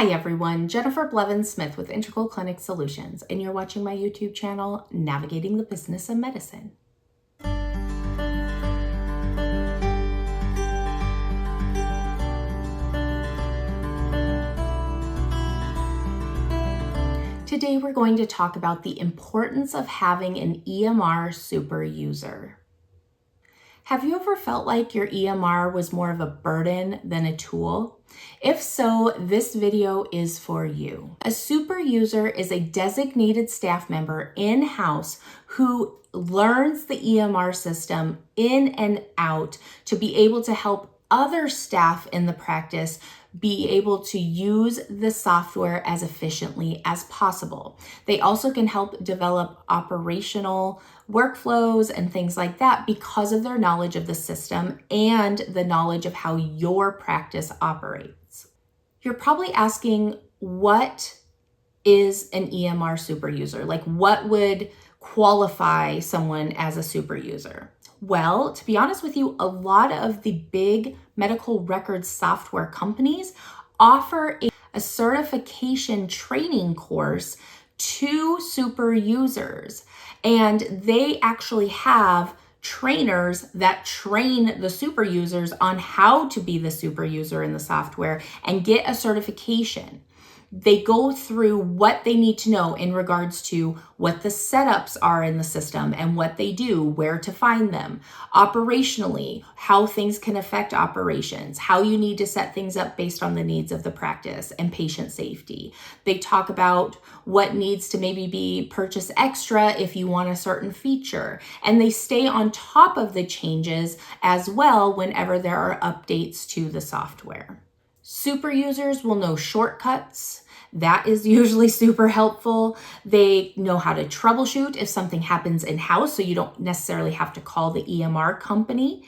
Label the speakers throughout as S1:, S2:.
S1: Hi everyone, Jennifer Blevins-Smith with Integral Clinic Solutions, and you're watching my YouTube channel, Navigating the Business of Medicine. Today we're going to talk about the importance of having an EMR super user. Have you ever felt like your EMR was more of a burden than a tool? If so, this video is for you. A super user is a designated staff member in-house who learns the EMR system in and out to be able to help other staff in the practice be able to use the software as efficiently as possible. They also can help develop operational workflows and things like that because of their knowledge of the system and the knowledge of how your practice operates. You're probably asking, what is an EMR super user? Like, what would qualify someone as a super user? Well, to be honest with you, a lot of the big medical records software companies offer a certification training course to super users, and they actually have trainers that train the super users on how to be the super user in the software and get a certification. They go through what they need to know in regards to what the setups are in the system and what they do, where to find them, operationally, how things can affect operations, how you need to set things up based on the needs of the practice and patient safety. They talk about what needs to maybe be purchased extra if you want a certain feature, and they stay on top of the changes as well whenever there are updates to the software. Super users will know shortcuts. That is usually super helpful. They know how to troubleshoot if something happens in-house, so you don't necessarily have to call the EMR company.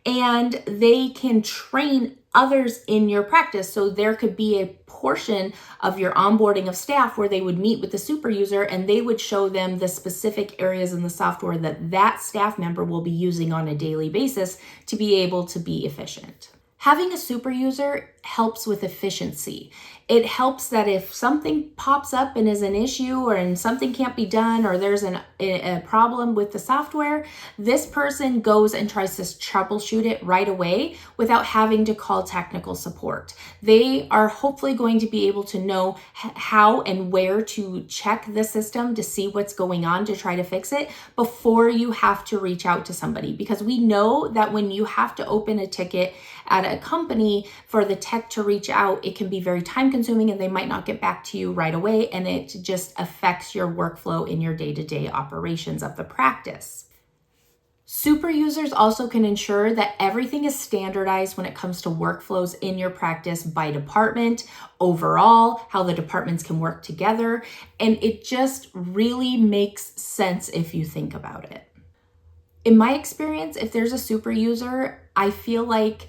S1: And they can train others in your practice. So there could be a portion of your onboarding of staff where they would meet with the super user and they would show them the specific areas in the software that staff member will be using on a daily basis to be able to be efficient. Having a super user helps with efficiency. It helps that if something pops up and is an issue and something can't be done or there's a problem with the software, this person goes and tries to troubleshoot it right away without having to call technical support. They are hopefully going to be able to know how and where to check the system to see what's going on to try to fix it before you have to reach out to somebody. Because we know that when you have to open a ticket at a company for the tech to reach out, it can be very time consuming and they might not get back to you right away, and it just affects your workflow in your day-to-day operations of the practice. Super users also can ensure that everything is standardized when it comes to workflows in your practice by department, overall, how the departments can work together, and it just really makes sense if you think about it. In my experience, if there's a super user, I feel like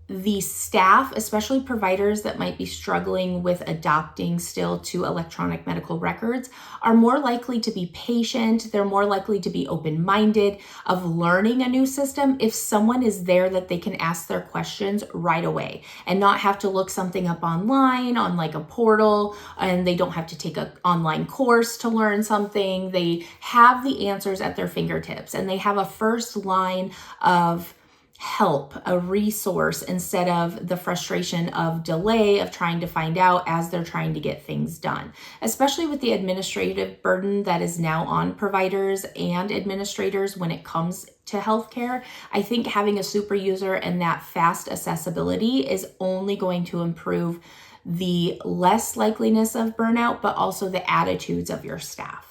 S1: the staff, especially providers that might be struggling with adopting still to electronic medical records, are more likely to be patient. They're more likely to be open-minded of learning a new system if someone is there that they can ask their questions right away and not have to look something up online on like a portal, and they don't have to take an online course to learn something. They have the answers at their fingertips and they have a first line of help, a resource, instead of the frustration of delay of trying to find out as they're trying to get things done. Especially with the administrative burden that is now on providers and administrators when it comes to healthcare, I think having a super user and that fast accessibility is only going to improve the less likeliness of burnout, but also the attitudes of your staff.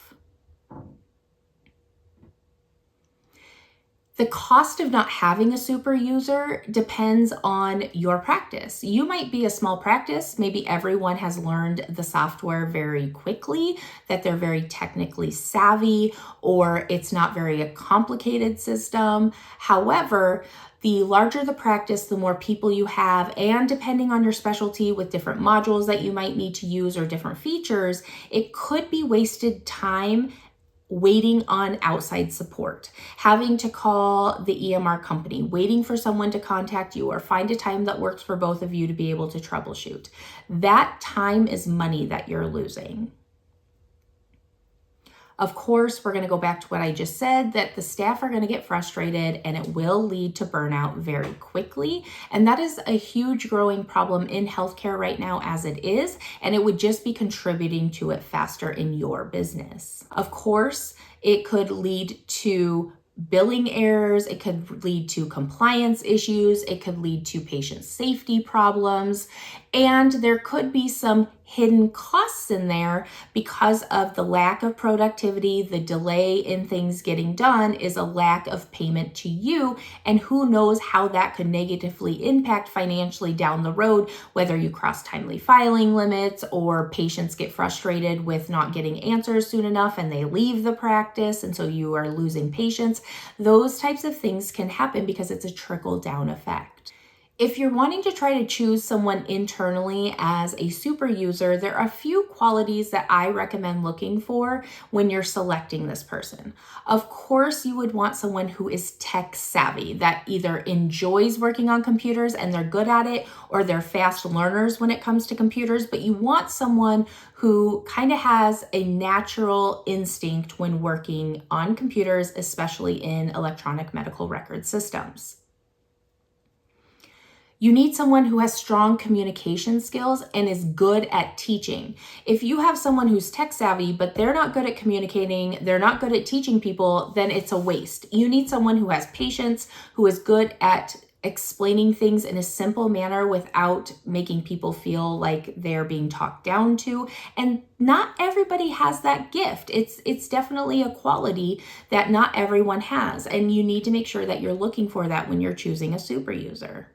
S1: The cost of not having a super user depends on your practice. You might be a small practice. Maybe everyone has learned the software very quickly, that they're very technically savvy, or it's not very a complicated system. However, the larger the practice, the more people you have, and depending on your specialty with different modules that you might need to use or different features, it could be wasted time waiting on outside support, having to call the EMR company, waiting for someone to contact you or find a time that works for both of you to be able to troubleshoot. That time is money that you're losing. Of course, we're going to go back to what I just said, that the staff are going to get frustrated and it will lead to burnout very quickly. And that is a huge growing problem in healthcare right now as it is, and it would just be contributing to it faster in your business. Of course, it could lead to billing errors, it could lead to compliance issues, it could lead to patient safety problems, and there could be some hidden costs in there because of the lack of productivity. The delay in things getting done is a lack of payment to you, and who knows how that could negatively impact financially down the road, whether you cross timely filing limits or patients get frustrated with not getting answers soon enough and they leave the practice, and so you are losing patients. Those types of things can happen because it's a trickle-down effect. If you're wanting to try to choose someone internally as a super user, there are a few qualities that I recommend looking for when you're selecting this person. Of course, you would want someone who is tech savvy, that either enjoys working on computers and they're good at it, or they're fast learners when it comes to computers, but you want someone who kind of has a natural instinct when working on computers, especially in electronic medical record systems. You need someone who has strong communication skills and is good at teaching. If you have someone who's tech savvy, but they're not good at communicating, they're not good at teaching people, then it's a waste. You need someone who has patience, who is good at explaining things in a simple manner without making people feel like they're being talked down to. And not everybody has that gift. It's definitely a quality that not everyone has. And you need to make sure that you're looking for that when you're choosing a super user.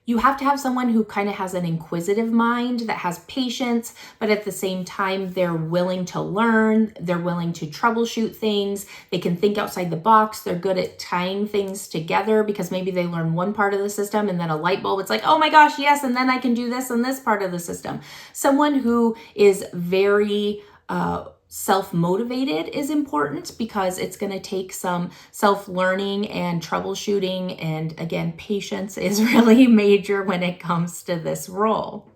S1: You have to have someone who kind of has an inquisitive mind, that has patience, but at the same time, they're willing to learn, they're willing to troubleshoot things, they can think outside the box, they're good at tying things together because maybe they learn one part of the system and then a light bulb, it's like, oh my gosh, yes, and then I can do this and this part of the system. Someone who is very self-motivated is important because it's going to take some self-learning and troubleshooting, and again, patience is really major when it comes to this role.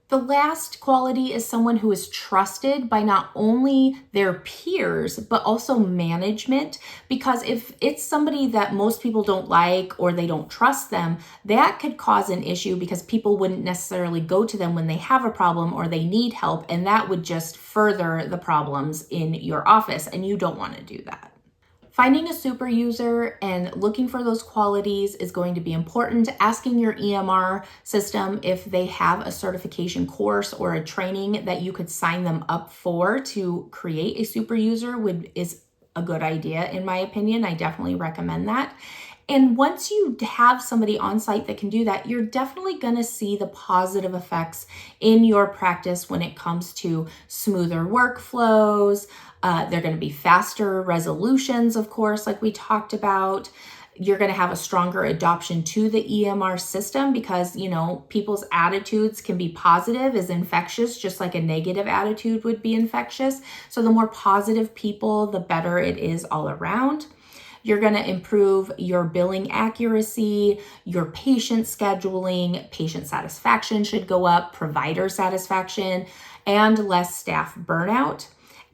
S1: The last quality is someone who is trusted by not only their peers, but also management, because if it's somebody that most people don't like or they don't trust them, that could cause an issue because people wouldn't necessarily go to them when they have a problem or they need help, and that would just further the problems in your office, and you don't want to do that. Finding a super user and looking for those qualities is going to be important. Asking your EMR system if they have a certification course or a training that you could sign them up for to create a super user is a good idea, in my opinion. I definitely recommend that. And once you have somebody on site that can do that, you're definitely going to see the positive effects in your practice when it comes to smoother workflows. They're going to be faster resolutions, of course, like we talked about. You're going to have a stronger adoption to the EMR system because, people's attitudes can be positive, is infectious, just like a negative attitude would be infectious. So the more positive people, the better it is all around. You're going to improve your billing accuracy, your patient scheduling, patient satisfaction should go up, provider satisfaction, and less staff burnout.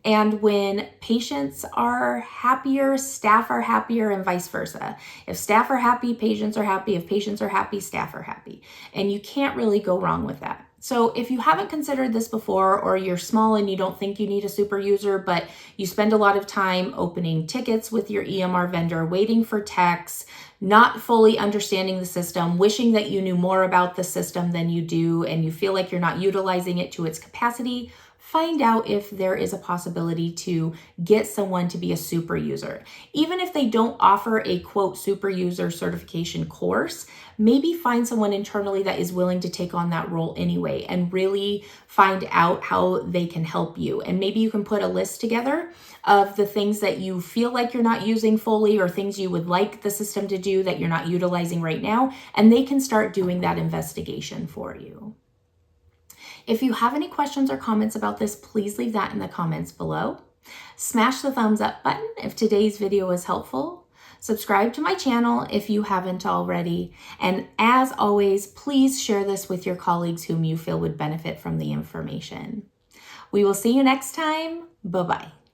S1: And when patients are happier, staff are happier, and vice versa. If staff are happy, patients are happy. If patients are happy, staff are happy. And you can't really go wrong with that. So if you haven't considered this before, or you're small and you don't think you need a super user, but you spend a lot of time opening tickets with your EMR vendor, waiting for techs, not fully understanding the system, wishing that you knew more about the system than you do, and you feel like you're not utilizing it to its capacity, find out if there is a possibility to get someone to be a super user. Even if they don't offer a quote super user certification course, maybe find someone internally that is willing to take on that role anyway and really find out how they can help you. And maybe you can put a list together of the things that you feel like you're not using fully, or things you would like the system to do that you're not utilizing right now, and they can start doing that investigation for you. If you have any questions or comments about this, please leave that in the comments below. Smash the thumbs up button if today's video was helpful. Subscribe to my channel if you haven't already. And as always, please share this with your colleagues whom you feel would benefit from the information. We will see you next time. Bye-bye.